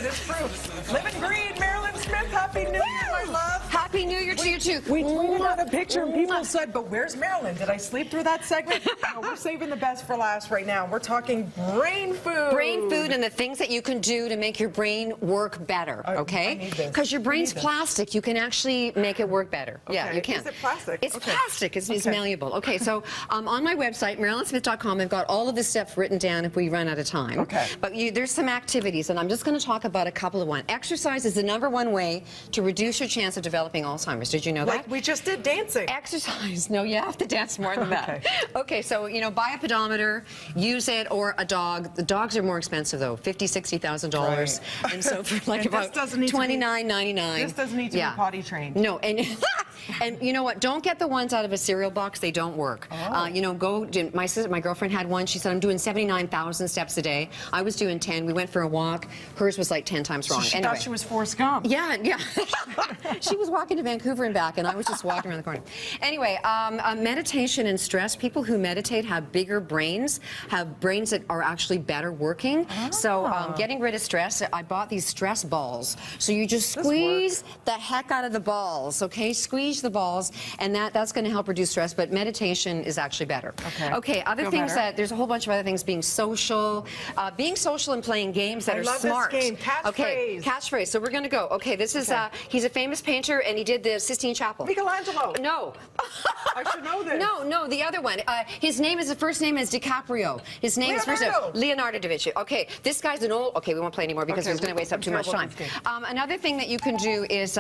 it. It's proof. Living green, Mairlyn Smith. Happy New Year, my love. Happy New Year to you too. We tweeted out a picture and people said, but where's Mairlyn? Did I sleep through that segment? No, we're saving the best for last right now. We're talking brain food. Brain food and the things that you can do to make your brain work better, okay? Because your brain's plastic. You can actually make it work better. Okay. Yeah, you can. Is it plastic? It's plastic. It's malleable. Okay, so on my website, MairlynSmith.com, I've got all of this stuff written down if we run out of time. Okay. But there's some activities, and I'm just going to talk about a couple of one. Exercise is the #1 way to reduce your chance of developing Alzheimer's. Did you know that? Like we just did dancing. Exercise. No, you have to dance more than that. Okay, so, buy a pedometer, use it, or a dog. The dogs are more expensive, though, $50,000, $60,000. Right. And so for like about $29.99. This doesn't need to be potty trained. No, and and you know what? Don't get the ones out of a cereal box. They don't work. My girlfriend had one. She said, I'm doing 79,000 steps a day. I was doing 10. We went for a walk. Hers was like 10 times wrong. So she thought she was Forrest Gump. Yeah. She was walking to Vancouver and back, and I was just walking around the corner. Anyway, meditation and stress. People who meditate have bigger brains, have brains that are actually better working. So getting rid of stress, I bought these stress balls. So you just squeeze the heck out of the balls, okay? Squeeze the balls, and that's going to help reduce stress, but meditation is actually better. Okay, other things there's a whole bunch of other things. Being social and playing games that are smart. I love this game. Catchphrase. Okay, catchphrase. So we're going to go. Okay, this is, he's a famous painter, and he did the Sistine Chapel. Michelangelo. No. I should know this. No, the other one. His first name is DiCaprio. His name is Leonardo da Vinci. Okay, this guy's an old, we won't play anymore because it's going to waste up too much time. Another thing that you can do is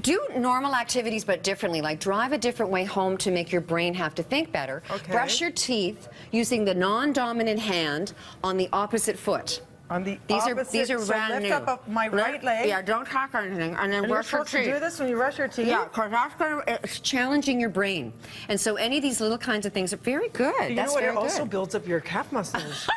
do normal activities but differently, like drive a different way home to make your brain have to think better. Brush your teeth using the non-dominant hand on the opposite foot. On the these are brand lift up my right leg. Yeah, don't talk or anything, and then brush your teeth. You do this when you brush your teeth? Yeah, because it's challenging your brain. And so any of these little kinds of things are very good. You know what? It also builds up your calf muscles.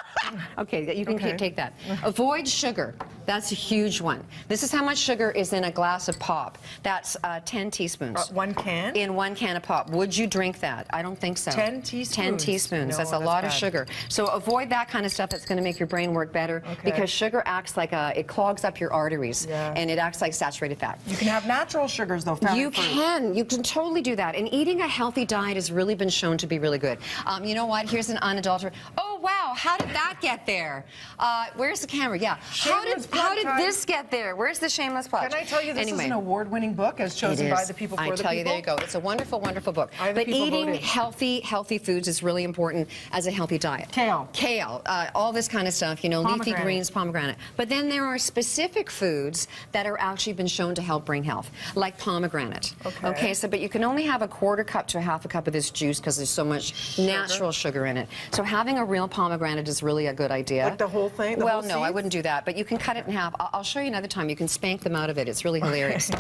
Okay, you can take that. Avoid sugar. That's a huge one. This is how much sugar is in a glass of pop. That's 10 teaspoons. 1 can? In 1 can of pop. Would you drink that? I don't think so. 10 teaspoons? 10 teaspoons. No, that's a lot of sugar. So avoid that kind of stuff that's going to make your brain work better because sugar acts like it clogs up your arteries and it acts like saturated fat. You can have natural sugars though. You can totally do that. And eating a healthy diet has really been shown to be really good. You know what? Here's an unadulterated. Oh wow! How did that get there? Where's the camera? Yeah. How did this get there? Where's the shameless plug? Can I tell you this is an award-winning book as chosen by the people for the people? I tell you, there you go. It's a wonderful, wonderful book. But eating healthy foods is really important as a healthy diet. Kale, all this kind of stuff. Leafy greens, pomegranate. But then there are specific foods that are actually been shown to help brain health, like pomegranate. Okay. So, but you can only have a 1/4 cup to a 1/2 cup of this juice because there's so much natural sugar in it. So having a real pomegranate is really a good idea. Like the whole thing? Well, no, I wouldn't do that. But you can cut it in half. I'll show you another time. You can spank them out of it. It's really hilarious.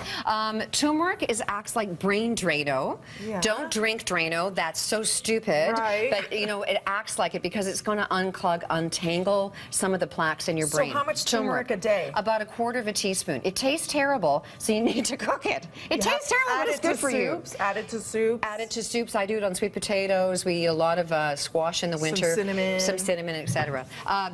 Turmeric acts like brain Drano. Don't drink Drano. That's so stupid. But, it acts like it because it's going to untangle some of the plaques in your brain. So how much turmeric a day? About 1/4 teaspoon. It tastes terrible, so you need to cook it. It tastes terrible, but it's good for you. Add it to soups. Add it to soups. I do it on sweet potatoes. We eat a lot of squash in the winter. Some cinnamon, etc.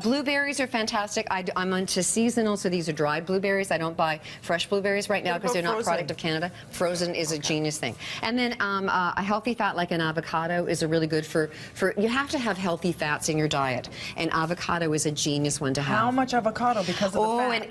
Blueberries are fantastic. I'm into seasonal, so these are dried blueberries. I don't buy fresh blueberries right now because they're not a product of Canada. Frozen is a genius thing. And then a healthy fat like an avocado is a really good for you have to have healthy fats in your diet, and avocado is a genius one to have. How much avocado because of the fat?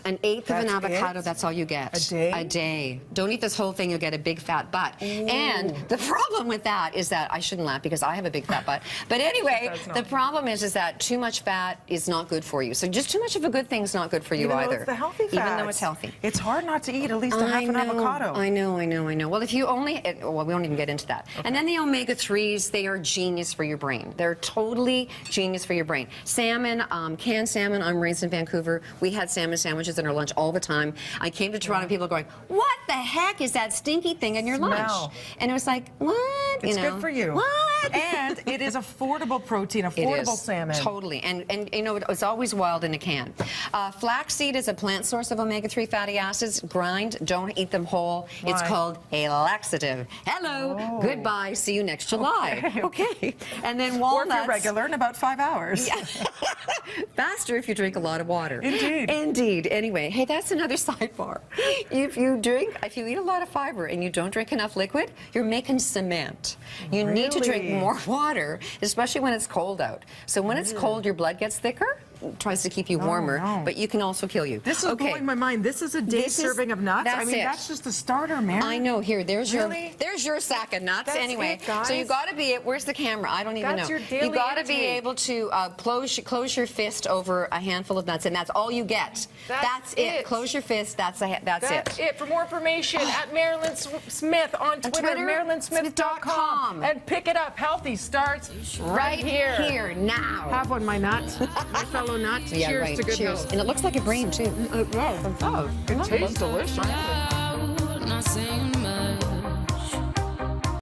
An eighth of an avocado. That's all you get. A day? A day. Don't eat this whole thing. You'll get a big fat butt. And the problem with that is that I shouldn't laugh because I have a big fat butt. But anyway, the problem is that too much fat is not good for you. So just too much of a good thing is not good for you either. Even though it's the healthy fats. Even though it's healthy. It's hard not to eat at least a half an avocado. I know. Well, if you only, well, we won't even get into that. And then the omega-3s, they are genius for your brain. They're totally genius for your brain. Salmon, canned salmon. I'm raised in Vancouver. We had salmon sandwiches in our lunch all the time. I came to Toronto, people going, what the heck is that stinky thing in your lunch? And it was like, what? It's good for you. What? And it is affordable protein, affordable salmon. Totally. And you know, it's always wild in a can. Flaxseed is a plant source of omega-3 fatty acids. Grind, don't eat them whole. Why? It's called a laxative. Hello, goodbye, see you next July. Okay. And then Or walnuts. if you're regular, in about 5 hours. Yeah. Faster if you drink a lot of water. Indeed. Indeed. Anyway, hey, that's another sidebar. If you eat a lot of fiber and you don't drink enough liquid, you're making cement. You need to drink Really? more water, especially when it's cold out. So when it's cold, your blood gets thicker. Tries to keep you warmer, no. but you can also kill you. This is blowing my mind. This is a day This is- serving of nuts. I that's mean, it. that's just a starter, man. I know. Here, there's Really? your sack of nuts. That's anyway, it, guys? so you got to be. Where's the camera? I don't even That's know. your daily You got to be intake. able to close your fist over a handful of nuts, and that's all you get. That's it. it. Close your fist. That's it. For more information, at Mairlyn Smith on Twitter, Twitter, MairlynSmith.com. And pick it up. Healthy starts right here. Here now. Have one, my nut. My fellow nut. Yeah, Cheers right. to good Cheers. health. And it looks like a brain too. It tastes delicious. Not saying